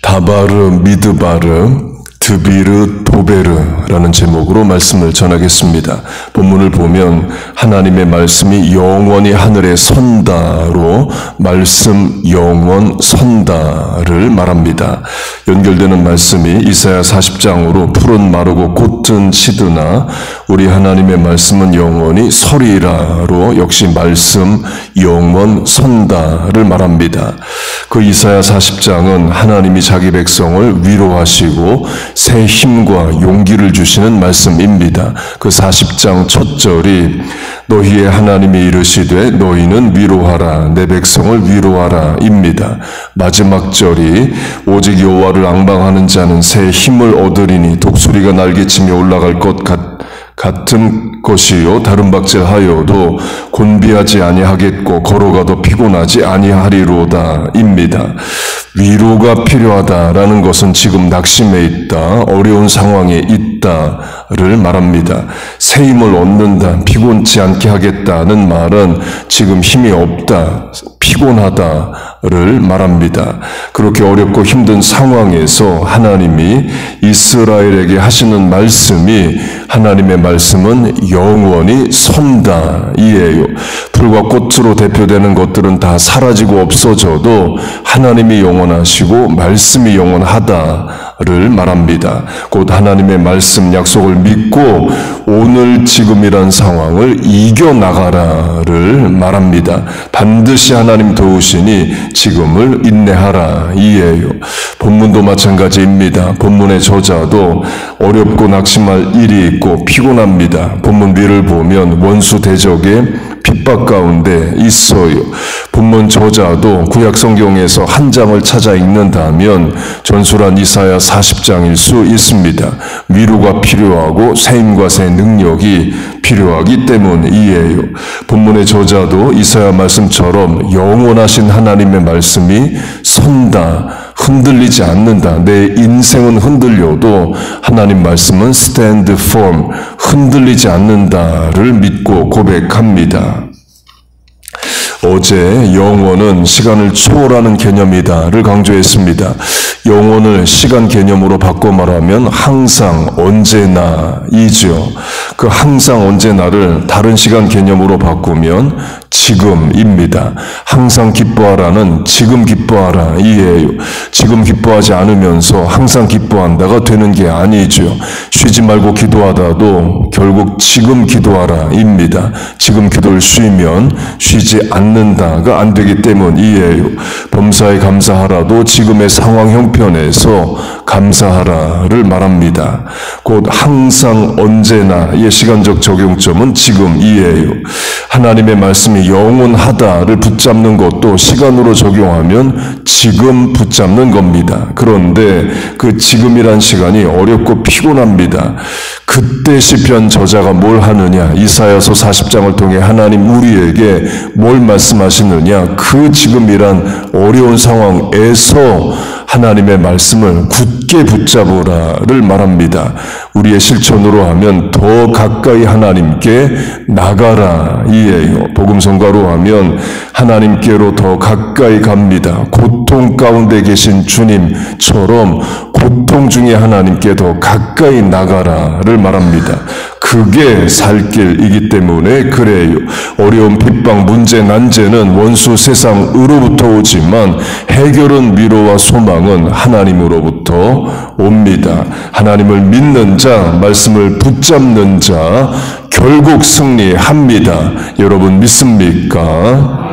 다바르, 미드바르, 드비르, 도베르라는 제목으로 말씀을 전하겠습니다. 본문을 보면 하나님의 말씀이 영원히 하늘에 선다로 말씀 영원 선다를 말합니다. 연결되는 말씀이 이사야 40장으로 푸른 마르고 꽃은 시드나 우리 하나님의 말씀은 영원히 서리라로 역시 말씀 영원 선다를 말합니다. 그 이사야 40장은 하나님이 자기 백성을 위로하시고 새 힘과 용기를 주시는 말씀입니다. 그 40장 첫 절이 너희의 하나님이 이르시되 너희는 위로하라 내 백성을 위로하라 입니다. 마지막 절이 오직 여호와를 앙망하는 자는 새 힘을 얻으리니 독수리가 날개치며 올라갈 것 같은 것이요 다른 박질하여도 곤비하지 아니하겠고 걸어가도 피곤하지 아니하리로다 입니다. 위로가 필요하다라는 것은 지금 낙심해 있다, 어려운 상황에 있다를 말합니다. 새 힘을 얻는다, 피곤치 않게 하겠다는 말은 지금 힘이 없다, 피곤하다를 말합니다. 그렇게 어렵고 힘든 상황에서 하나님이 이스라엘에게 하시는 말씀이 하나님의 말씀은 영원히 선다 이에요. 풀과 꽃으로 대표되는 것들은 다 사라지고 없어져도 하나님이 영원하시고 말씀이 영원하다를 말합니다. 곧 하나님의 말씀 약속을 믿고 오늘 지금이란 상황을 이겨나가라를 말합니다. 반드시 하나님 도우시니 지금을 인내하라 이에요. 본문도 마찬가지입니다. 본문의 저자도 어렵고 낙심할 일이 있고 피곤합니다. 본문 위를 보면 원수 대적의 핍박 가운데 있어요. 본문 저자도 구약 성경에서 한 장을 찾아 읽는다면 전술한 이사야 40장일 수 있습니다. 위로가 필요하고 새 힘과 새 능력이 필요하기 때문이에요. 본문의 저자도 이사야 말씀처럼 영원하신 하나님의 말씀이 선다, 흔들리지 않는다. 내 인생은 흔들려도 하나님 말씀은 stand firm, 흔들리지 않는다를 믿고 고백합니다. 어제 영원은 시간을 초월하는 개념이다를 강조했습니다. 영원을 시간 개념으로 바꿔 말하면 항상 언제나이죠. 그 항상 언제나를 다른 시간 개념으로 바꾸면 지금입니다. 항상 기뻐하라는 지금 기뻐하라 이에요. 지금 기뻐하지 않으면서 항상 기뻐한다가 되는 게 아니죠. 쉬지 말고 기도하다도 결국 지금 기도하라 입니다. 지금 기도를 쉬면 쉬지 않는다가 안 되기 때문이에요. 범사에 감사하라도 지금의 상황 형편에서 감사하라를 말합니다. 곧 항상 언제나의 시간적 적용점은 지금이에요. 하나님의 말씀이 영원하다를 붙잡는 것도 시간으로 적용하면 지금 붙잡는 겁니다. 그런데 그 지금이란 시간이 어렵고 피곤합니다. 그때 시편 저자가 뭘 하느냐? 이사야서 40장을 통해 하나님 우리에게 뭘 말씀하시느냐? 그 지금이란 어려운 상황에서 하나님의 말씀을 굳게 붙잡으라를 말합니다. 우리의 실천으로 하면 더 가까이 하나님께 나가라 이에요. 복음성가로 하면 하나님께로 더 가까이 갑니다. 고통 가운데 계신 주님처럼 고통 중에 하나님께 더 가까이 나가라를 말합니다. 그게 살 길이기 때문에 그래요. 어려운 핍박, 문제, 난제는 원수 세상으로부터 오지만 해결은 위로와 소망은 하나님으로부터 옵니다. 하나님을 믿는 자, 말씀을 붙잡는 자 결국 승리합니다. 여러분 믿습니까?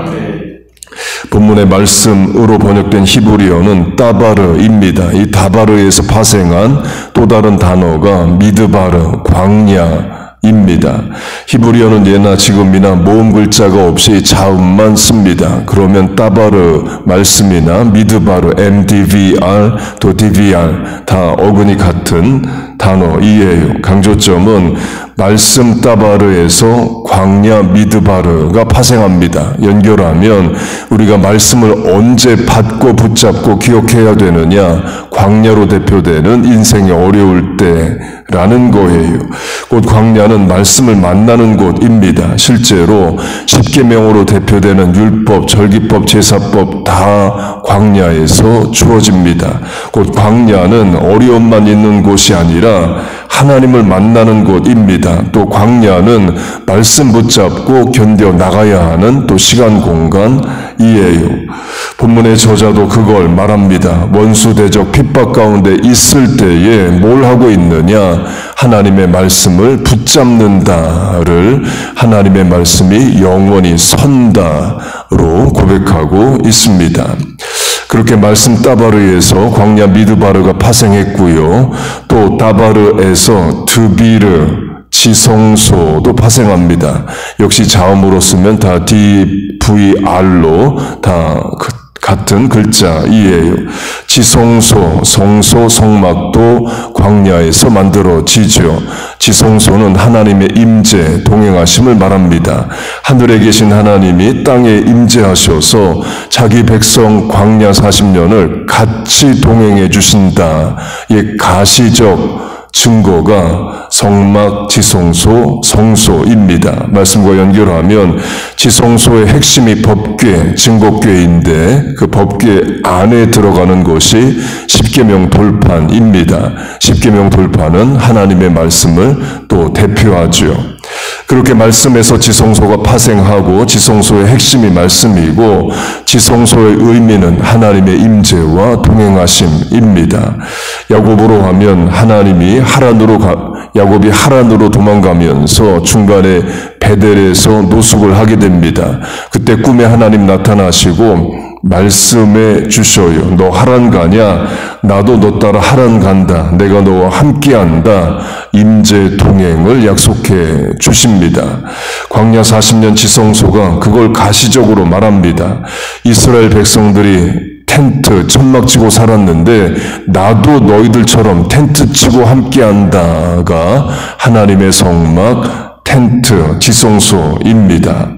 본문의 말씀으로 번역된 히브리어는 따바르입니다. 이 다바르에서 파생한 또 다른 단어가 미드바르, 광야입니다. 히브리어는 예나 지금이나 모음 글자가 없이 자음만 씁니다. 그러면 따바르 말씀이나 미드바르, MDVR, 또 DVR 다 어근이 같은 단어이에요. 강조점은 말씀 따바르에서 광야 미드바르가 파생합니다. 연결하면 우리가 말씀을 언제 받고 붙잡고 기억해야 되느냐? 광야로 대표되는 인생이 어려울 때라는 거예요. 곧 광야는 말씀을 만나는 곳입니다. 실제로 십계명으로 대표되는 율법, 절기법, 제사법 다 광야에서 주어집니다. 곧 광야는 어려움만 있는 곳이 아니라 하나님을 만나는 곳입니다. 또 광야는 말씀 붙잡고 견뎌 나가야 하는 또 시간 공간이에요. 본문의 저자도 그걸 말합니다. 원수 대적 핍박 가운데 있을 때에 뭘 하고 있느냐? 하나님의 말씀을 붙잡는다를 하나님의 말씀이 영원히 선다로 고백하고 있습니다. 그렇게 말씀 따바르에서 광야 미드바르가 파생했고요. 또 따바르에서 드비르, 지성소도 파생합니다. 역시 자음으로 쓰면 다 DVR로 다 같은 글자이에요. 지성소, 성소, 성막도 광야에서 만들어지죠. 지성소는 하나님의 임재, 동행하심을 말합니다. 하늘에 계신 하나님이 땅에 임재하셔서 자기 백성 광야 40년을 같이 동행해 주신다. 이 가시적 증거가 성막, 지성소, 성소입니다. 말씀과 연결하면 지성소의 핵심이 법궤, 증거궤인데 그 법궤 안에 들어가는 것이 십계명 돌판입니다. 십계명 돌판은 하나님의 말씀을 또 대표하죠. 그렇게 말씀에서 지성소가 파생하고 지성소의 핵심이 말씀이고 지성소의 의미는 하나님의 임재와 동행하심입니다. 야곱으로 하면 야곱이 하란으로 도망가면서 중간에 베델에서 노숙을 하게 됩니다. 그때 꿈에 하나님 나타나시고 말씀해 주셔요. 너 하란 가냐? 나도 너 따라 하란 간다. 내가 너와 함께한다. 임재 동행을 약속해 주십니다. 광야 40년 지성소가 그걸 가시적으로 말합니다. 이스라엘 백성들이 텐트, 천막 치고 살았는데 나도 너희들처럼 텐트 치고 함께한다가 하나님의 성막, 텐트, 지성소입니다.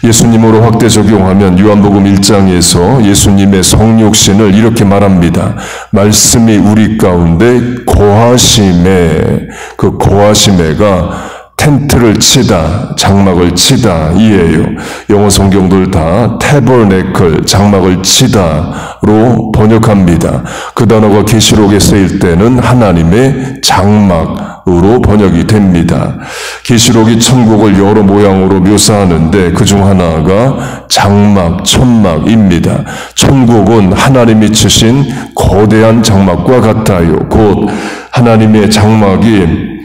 예수님으로 확대 적용하면 요한복음 1장에서 예수님의 성육신을 이렇게 말합니다. 말씀이 우리 가운데 거하심에, 그 거하심에가 텐트를 치다, 장막을 치다 이에요. 영어 성경들 다 tabernacle, 장막을 치다로 번역합니다. 그 단어가 계시록에 쓰일 때는 하나님의 장막으로 번역이 됩니다. 계시록이 천국을 여러 모양으로 묘사하는데 그중 하나가 장막, 천막입니다. 천국은 하나님이 치신 거대한 장막과 같아요. 곧 하나님의 장막이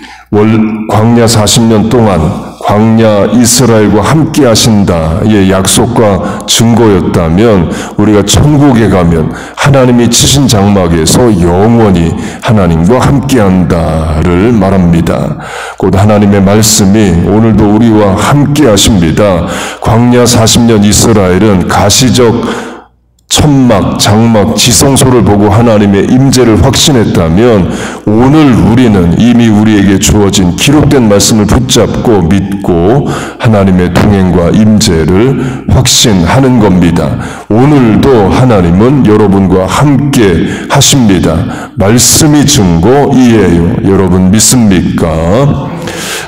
광야 40년 동안 광야 이스라엘과 함께 하신다의 약속과 증거였다면 우리가 천국에 가면 하나님이 치신 장막에서 영원히 하나님과 함께 한다를 말합니다. 곧 하나님의 말씀이 오늘도 우리와 함께 하십니다. 광야 40년 이스라엘은 가시적 천막, 장막, 지성소를 보고 하나님의 임재를 확신했다면 오늘 우리는 이미 우리에게 주어진 기록된 말씀을 붙잡고 믿고 하나님의 동행과 임재를 확신하는 겁니다. 오늘도 하나님은 여러분과 함께 하십니다. 말씀이 증거이에요. 여러분 믿습니까?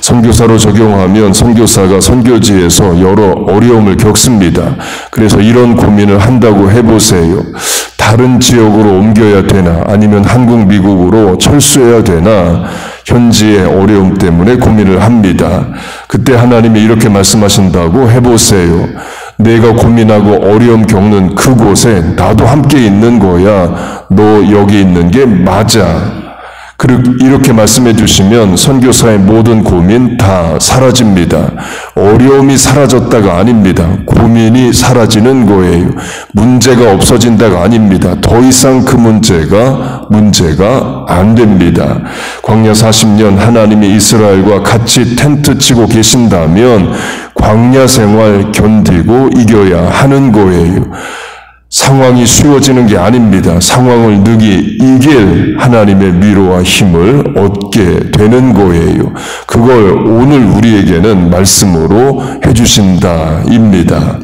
선교사로 적용하면 선교사가 선교지에서 여러 어려움을 겪습니다. 그래서 이런 고민을 한다고 해보세요. 다른 지역으로 옮겨야 되나 아니면 한국, 미국으로 철수해야 되나 현지의 어려움 때문에 고민을 합니다. 그때 하나님이 이렇게 말씀하신다고 해보세요. 내가 고민하고 어려움 겪는 그곳에 나도 함께 있는 거야. 너 여기 있는 게 맞아. 이렇게 말씀해 주시면 선교사의 모든 고민 다 사라집니다. 어려움이 사라졌다가 아닙니다. 고민이 사라지는 거예요. 문제가 없어진다가 아닙니다. 더 이상 그 문제가 안 됩니다. 광야 40년 하나님이 이스라엘과 같이 텐트 치고 계신다면 광야 생활 견디고 이겨야 하는 거예요. 상황이 쉬워지는 게 아닙니다. 상황을 능히 이길 하나님의 위로와 힘을 얻게 되는 거예요. 그걸 오늘 우리에게는 말씀으로 해주신다입니다.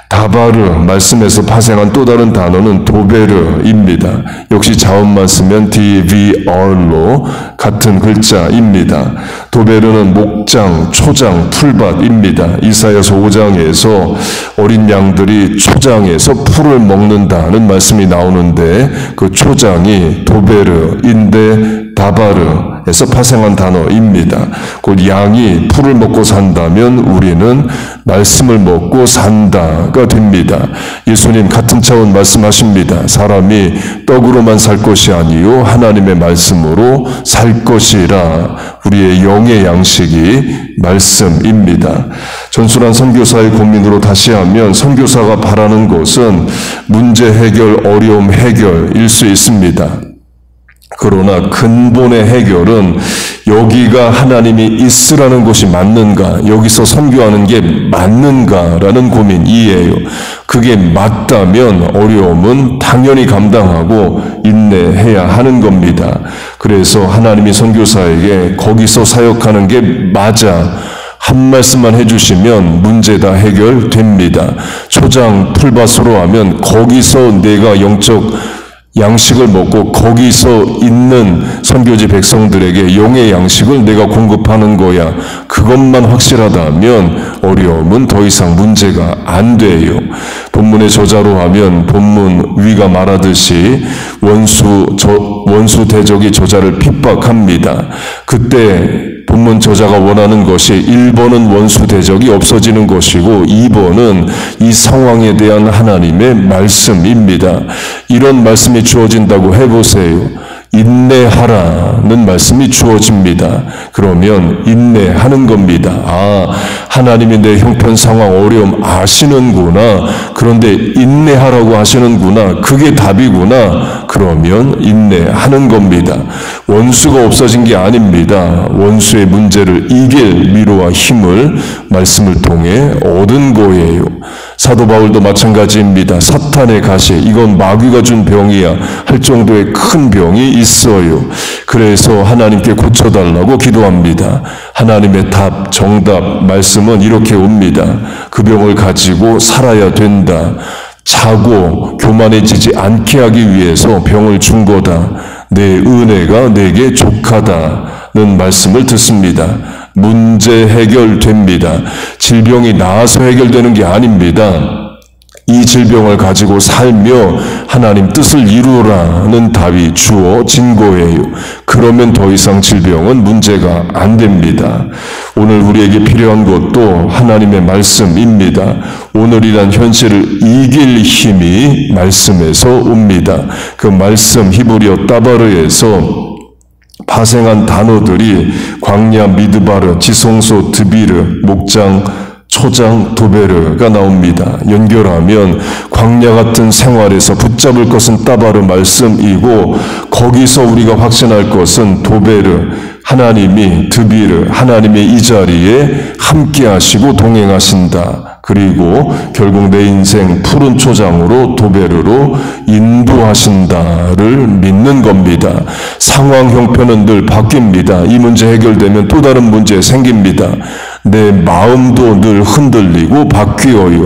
다바르, 말씀에서 파생한 또 다른 단어는 도베르입니다. 역시 자음만 쓰면 DVR로 같은 글자입니다. 도베르는 목장, 초장, 풀밭입니다. 이사야서 5장에서 어린 양들이 초장에서 풀을 먹는다는 말씀이 나오는데 그 초장이 도베르인데 다바르에서 파생한 단어입니다. 곧 양이 풀을 먹고 산다면 우리는 말씀을 먹고 산다가 됩니다. 예수님 같은 차원 말씀하십니다. 사람이 떡으로만 살 것이 아니요 하나님의 말씀으로 살 것이라. 우리의 영의 양식이 말씀입니다. 전술한 선교사의 고민으로 다시 하면 선교사가 바라는 것은 문제 해결, 어려움 해결일 수 있습니다. 그러나 근본의 해결은 여기가 하나님이 있으라는 것이 맞는가, 여기서 선교하는 게 맞는가라는 고민이에요. 그게 맞다면 어려움은 당연히 감당하고 인내해야 하는 겁니다. 그래서 하나님이 선교사에게 거기서 사역하는 게 맞아, 한 말씀만 해주시면 문제 다 해결됩니다. 초장 풀밭으로 하면 거기서 내가 영적 양식을 먹고 거기서 있는 선교지 백성들에게 영의 양식을 내가 공급하는 거야. 그것만 확실하다면 어려움은 더 이상 문제가 안 돼요. 본문의 저자로 하면 본문 위가 말하듯이 원수 대적이 저자를 핍박합니다. 그때 본문 저자가 원하는 것이 1번은 원수 대적이 없어지는 것이고 2번은 이 상황에 대한 하나님의 말씀입니다. 이런 말씀이 주어진다고 해보세요. 인내하라는 말씀이 주어집니다. 그러면 인내하는 겁니다. 아, 하나님이 내 형편 상황 어려움 아시는구나. 그런데 인내하라고 하시는구나. 그게 답이구나. 그러면 인내하는 겁니다. 원수가 없어진 게 아닙니다. 원수의 문제를 이길 위로와 힘을 말씀을 통해 얻은 거예요. 사도 바울도 마찬가지입니다. 사탄의 가시, 이건 마귀가 준 병이야 할 정도의 큰 병이 있어요. 그래서 하나님께 고쳐달라고 기도합니다. 하나님의 답, 정답, 말씀은 이렇게 옵니다. 그 병을 가지고 살아야 된다. 자고 교만해지지 않게 하기 위해서 병을 준 거다. 내 은혜가 내게 족하다는 말씀을 듣습니다. 문제 해결됩니다. 질병이 나아서 해결되는 게 아닙니다. 이 질병을 가지고 살며 하나님 뜻을 이루라는 답이 주어진 거예요. 그러면 더 이상 질병은 문제가 안 됩니다. 오늘 우리에게 필요한 것도 하나님의 말씀입니다. 오늘이란 현실을 이길 힘이 말씀에서 옵니다. 그 말씀 히브리어 따바르에서 파생한 단어들이 광야 미드바르, 지성소 드비르, 목장 초장 도베르가 나옵니다. 연결하면 광야 같은 생활에서 붙잡을 것은 따바르 말씀이고 거기서 우리가 확신할 것은 도베르, 하나님이 드비르, 하나님의 이 자리에 함께 하시고 동행하신다. 그리고 결국 내 인생 푸른 초장으로 도베르로 인도하신다를 믿는 겁니다. 상황 형편은 늘 바뀝니다. 이 문제 해결되면 또 다른 문제 생깁니다. 내 마음도 늘 흔들리고 바뀌어요.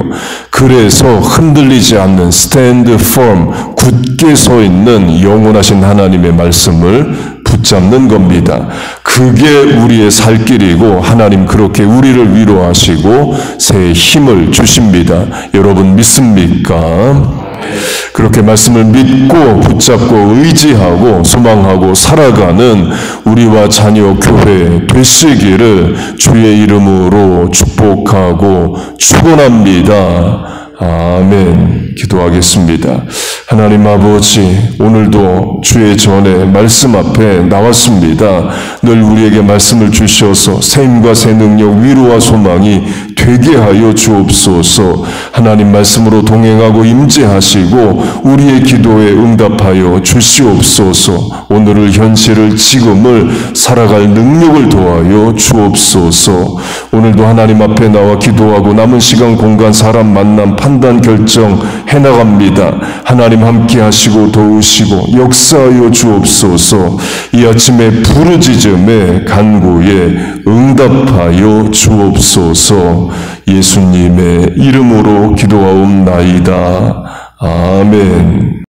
그래서 흔들리지 않는 stand firm, 굳게 서 있는 영원하신 하나님의 말씀을 붙잡는 겁니다. 그게 우리의 살 길이고 하나님 그렇게 우리를 위로하시고 새 힘을 주십니다. 여러분 믿습니까? 그렇게 말씀을 믿고 붙잡고 의지하고 소망하고 살아가는 우리와 자녀 교회 되시기를 주의 이름으로 축복하고 축원합니다. 아멘. 기도하겠습니다. 하나님 아버지, 오늘도 주의 전에 말씀 앞에 나왔습니다. 늘 우리에게 말씀을 주셔서 새 힘과 새 능력, 위로와 소망이 되게 하여 주옵소서. 하나님 말씀으로 동행하고 임재하시고 우리의 기도에 응답하여 주시옵소서. 오늘을, 현실을, 지금을 살아갈 능력을 도와여 주옵소서. 오늘도 하나님 앞에 나와 기도하고 남은 시간, 공간, 사람 만남, 판단, 결정 해나갑니다. 하나님 함께 하시고 도우시고 역사하여 주옵소서. 이 아침에 부르짖음에 간구에 응답하여 주옵소서. 예수님의 이름으로 기도하옵나이다. 아멘.